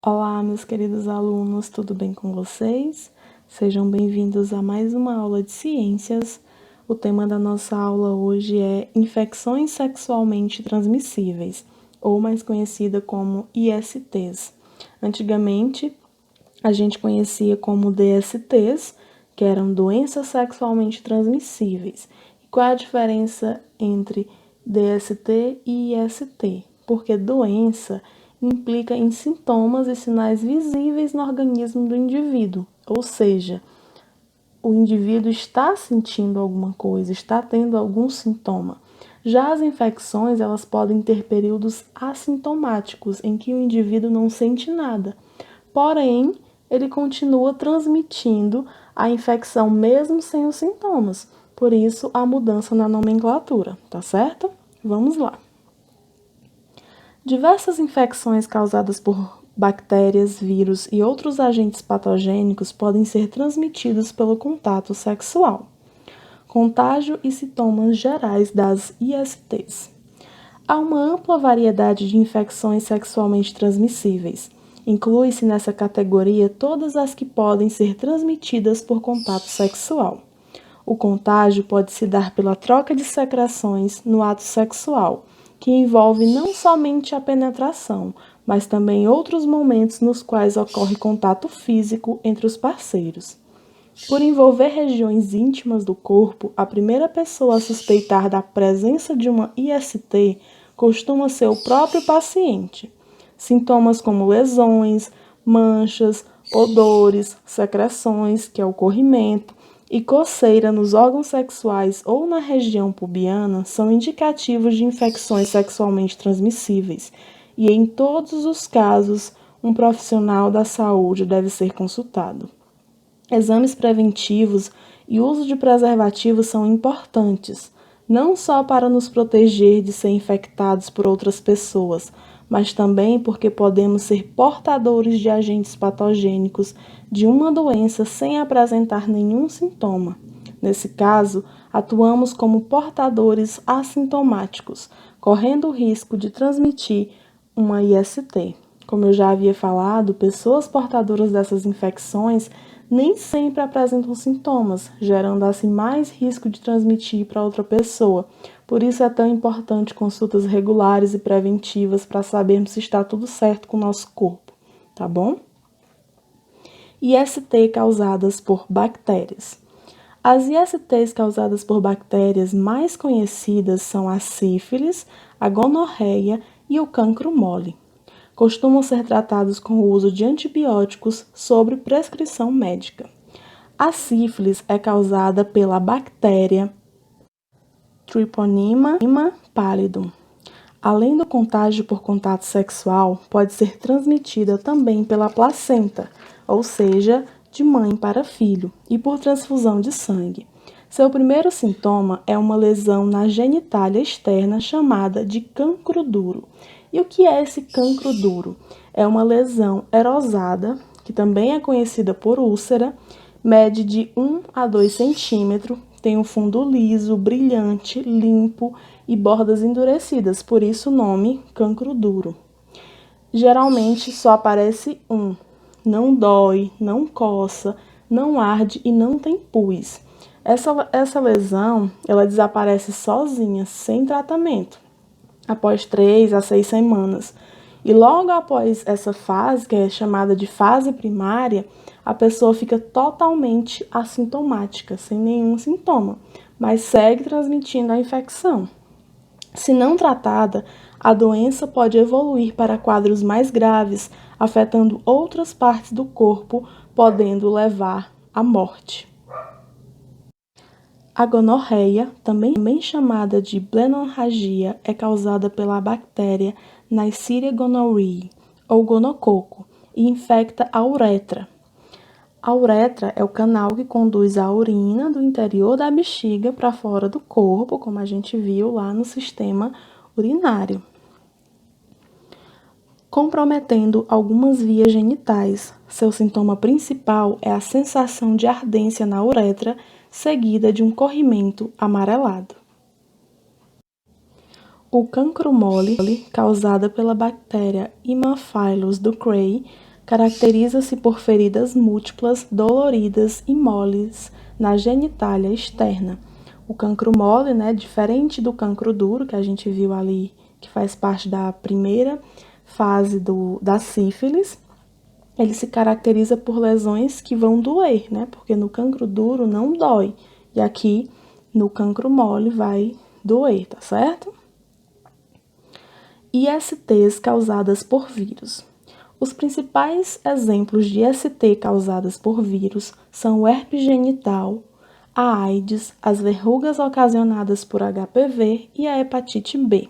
Olá, meus queridos alunos, tudo bem com vocês? Sejam bem-vindos a mais uma aula de ciências. O tema da nossa aula hoje é infecções sexualmente transmissíveis, ou mais conhecida como ISTs. Antigamente, a gente conhecia como DSTs, que eram doenças sexualmente transmissíveis. E qual é a diferença entre DST e IST? Porque doença implica em sintomas e sinais visíveis no organismo do indivíduo, ou seja, o indivíduo está sentindo alguma coisa, está tendo algum sintoma. Já as infecções, elas podem ter períodos assintomáticos, em que o indivíduo não sente nada. Porém, ele continua transmitindo a infecção mesmo sem os sintomas. Por isso, a mudança na nomenclatura, tá certo? Vamos lá. Diversas infecções causadas por bactérias, vírus e outros agentes patogênicos podem ser transmitidos pelo contato sexual. Contágio e sintomas gerais das ISTs. Há uma ampla variedade de infecções sexualmente transmissíveis. Inclui-se nessa categoria todas as que podem ser transmitidas por contato sexual. O contágio pode se dar pela troca de secreções no ato sexual, que envolve não somente a penetração, mas também outros momentos nos quais ocorre contato físico entre os parceiros. Por envolver regiões íntimas do corpo, a primeira pessoa a suspeitar da presença de uma IST costuma ser o próprio paciente. Sintomas como lesões, manchas, odores, secreções, que é o corrimento, e coceira nos órgãos sexuais ou na região pubiana são indicativos de infecções sexualmente transmissíveis, e em todos os casos, um profissional da saúde deve ser consultado. Exames preventivos e uso de preservativos são importantes, não só para nos proteger de ser infectados por outras pessoas, mas também porque podemos ser portadores de agentes patogênicos de uma doença sem apresentar nenhum sintoma. Nesse caso, atuamos como portadores assintomáticos, correndo o risco de transmitir uma IST. Como eu já havia falado, pessoas portadoras dessas infecções nem sempre apresentam sintomas, gerando assim mais risco de transmitir para outra pessoa. Por isso é tão importante consultas regulares e preventivas para sabermos se está tudo certo com o nosso corpo, tá bom? IST causadas por bactérias. As ISTs causadas por bactérias mais conhecidas são a sífilis, a gonorreia e o cancro mole. Costumam ser tratados com o uso de antibióticos sob prescrição médica. A sífilis é causada pela bactéria Treponema pallidum. Além do contágio por contato sexual, pode ser transmitida também pela placenta, ou seja, de mãe para filho, e por transfusão de sangue. Seu primeiro sintoma é uma lesão na genitália externa chamada de cancro duro. E o que é esse cancro duro? É uma lesão erosada, que também é conhecida por úlcera, mede de 1 a 2 centímetros, tem um fundo liso, brilhante, limpo e bordas endurecidas, por isso o nome cancro duro. Geralmente só aparece um, não dói, não coça, não arde e não tem pus. Essa lesão, ela desaparece sozinha, sem tratamento, após 3 a 6 semanas. E logo após essa fase, que é chamada de fase primária, a pessoa fica totalmente assintomática, sem nenhum sintoma, mas segue transmitindo a infecção. Se não tratada, a doença pode evoluir para quadros mais graves, afetando outras partes do corpo, podendo levar à morte. A gonorreia, também chamada de blenorragia, é causada pela bactéria Neisseria gonorrhoeae, ou gonococo, e infecta a uretra. A uretra é o canal que conduz a urina do interior da bexiga para fora do corpo, como a gente viu lá no sistema urinário, comprometendo algumas vias genitais. Seu sintoma principal é a sensação de ardência na uretra, seguida de um corrimento amarelado. O cancro mole, causada pela bactéria Haemophilus ducreyi, Caracteriza-se por feridas múltiplas, doloridas e moles na genitália externa. O cancro mole, diferente do cancro duro, que a gente viu ali, que faz parte da primeira fase da sífilis, ele se caracteriza por lesões que vão doer, porque no cancro duro não dói, e aqui no cancro mole vai doer, tá certo? ISTs causadas por vírus. Os principais exemplos de IST causadas por vírus são o herpes genital, a AIDS, as verrugas ocasionadas por HPV e a hepatite B.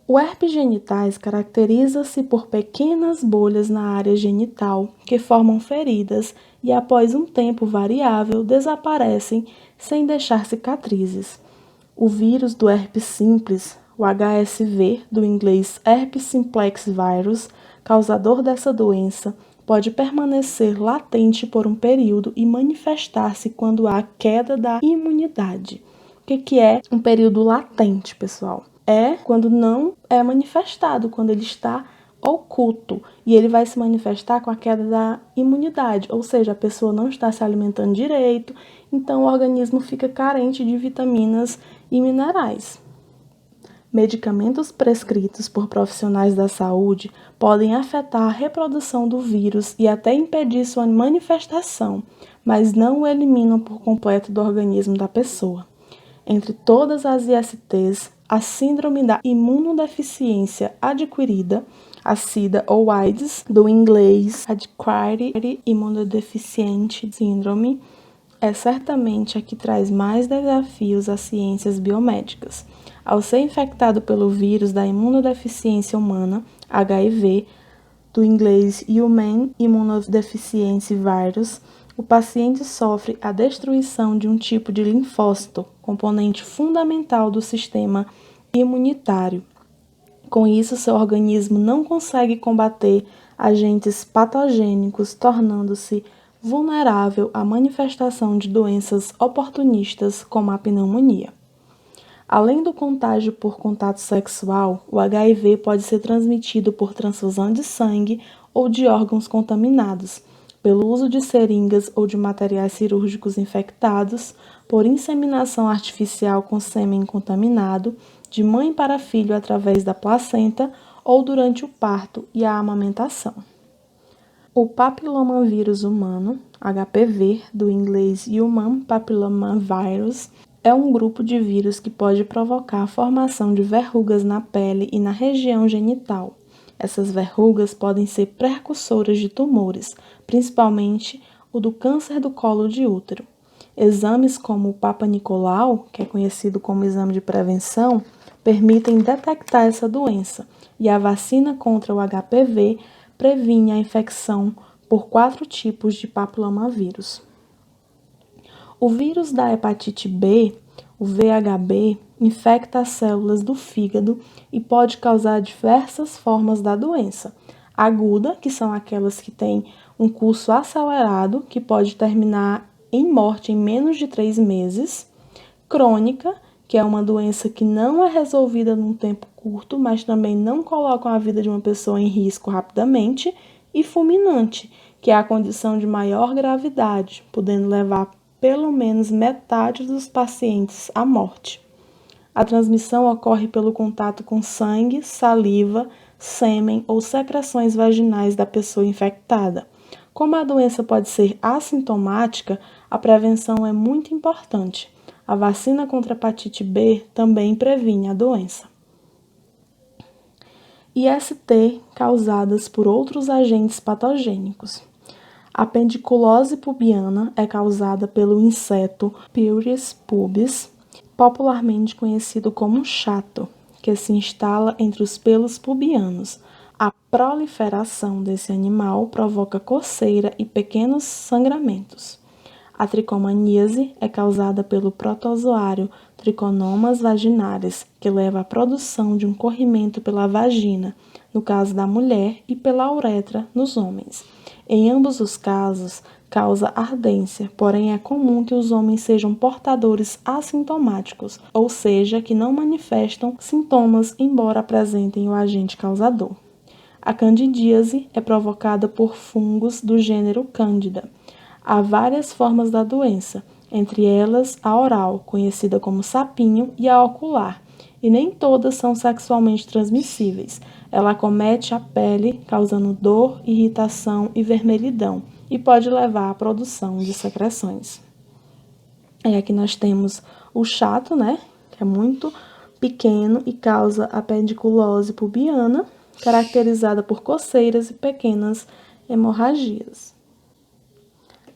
O herpes genitais caracteriza-se por pequenas bolhas na área genital que formam feridas e, após um tempo variável, desaparecem sem deixar cicatrizes. O vírus do herpes simples, o HSV, do inglês Herpes Simplex Virus, causador dessa doença, pode permanecer latente por um período e manifestar-se quando há queda da imunidade. O que é um período latente, pessoal? É quando não é manifestado, quando ele está oculto, e ele vai se manifestar com a queda da imunidade, ou seja, a pessoa não está se alimentando direito, então o organismo fica carente de vitaminas e minerais. Medicamentos prescritos por profissionais da saúde podem afetar a reprodução do vírus e até impedir sua manifestação, mas não o eliminam por completo do organismo da pessoa. Entre todas as ISTs, a síndrome da imunodeficiência adquirida, a SIDA ou AIDS, do inglês Acquired Immunodeficiency Syndrome, é certamente a que traz mais desafios às ciências biomédicas. Ao ser infectado pelo vírus da imunodeficiência humana, HIV, do inglês Human Immunodeficiency Virus, o paciente sofre a destruição de um tipo de linfócito, componente fundamental do sistema imunitário. Com isso, seu organismo não consegue combater agentes patogênicos, tornando-se vulnerável à manifestação de doenças oportunistas como a pneumonia. Além do contágio por contato sexual, o HIV pode ser transmitido por transfusão de sangue ou de órgãos contaminados, pelo uso de seringas ou de materiais cirúrgicos infectados, por inseminação artificial com sêmen contaminado, de mãe para filho através da placenta ou durante o parto e a amamentação. O papilomavírus humano, HPV, do inglês Human Papillomavirus, é um grupo de vírus que pode provocar a formação de verrugas na pele e na região genital. Essas verrugas podem ser precursoras de tumores, principalmente o do câncer do colo de útero. Exames como o Papa Nicolau, que é conhecido como exame de prevenção, permitem detectar essa doença, e a vacina contra o HPV previne a infecção por 4 tipos de papilomavírus. O vírus da hepatite B, o VHB, infecta as células do fígado e pode causar diversas formas da doença. Aguda, que são aquelas que têm um curso acelerado, que pode terminar em morte em menos de 3 meses. Crônica, que é uma doença que não é resolvida num tempo curto, mas também não coloca a vida de uma pessoa em risco rapidamente. E fulminante, que é a condição de maior gravidade, podendo levar pelo menos metade dos pacientes à morte. A transmissão ocorre pelo contato com sangue, saliva, sêmen ou secreções vaginais da pessoa infectada. Como a doença pode ser assintomática, a prevenção é muito importante. A vacina contra a hepatite B também previne a doença. IST causadas por outros agentes patogênicos. A pendiculose pubiana é causada pelo inseto Pieris pubis, popularmente conhecido como chato, que se instala entre os pelos pubianos. A proliferação desse animal provoca coceira e pequenos sangramentos. A tricomaníase é causada pelo protozoário Trichomonas vaginalis, que leva à produção de um corrimento pela vagina, no caso da mulher, e pela uretra, nos homens. Em ambos os casos, causa ardência, porém é comum que os homens sejam portadores assintomáticos, ou seja, que não manifestam sintomas, embora apresentem o agente causador. A candidíase é provocada por fungos do gênero Cândida. Há várias formas da doença, entre elas a oral, conhecida como sapinho, e a ocular, e nem todas são sexualmente transmissíveis. Ela acomete a pele, causando dor, irritação e vermelhidão, e pode levar à produção de secreções. Aí aqui nós temos o chato, né, que é muito pequeno e causa a pediculose pubiana, caracterizada por coceiras e pequenas hemorragias.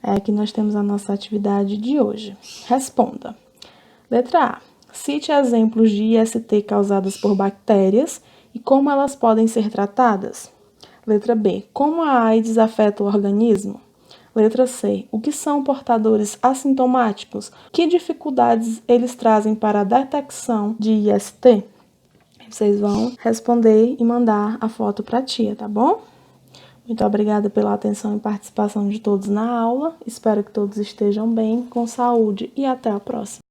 Aqui nós temos a nossa atividade de hoje. Responda. Letra A. Cite exemplos de IST causadas por bactérias e como elas podem ser tratadas. Letra B. Como a AIDS afeta o organismo? Letra C. O que são portadores assintomáticos? Que dificuldades eles trazem para a detecção de IST? Vocês vão responder e mandar a foto para a tia, tá bom? Muito obrigada pela atenção e participação de todos na aula. Espero que todos estejam bem, com saúde e até a próxima.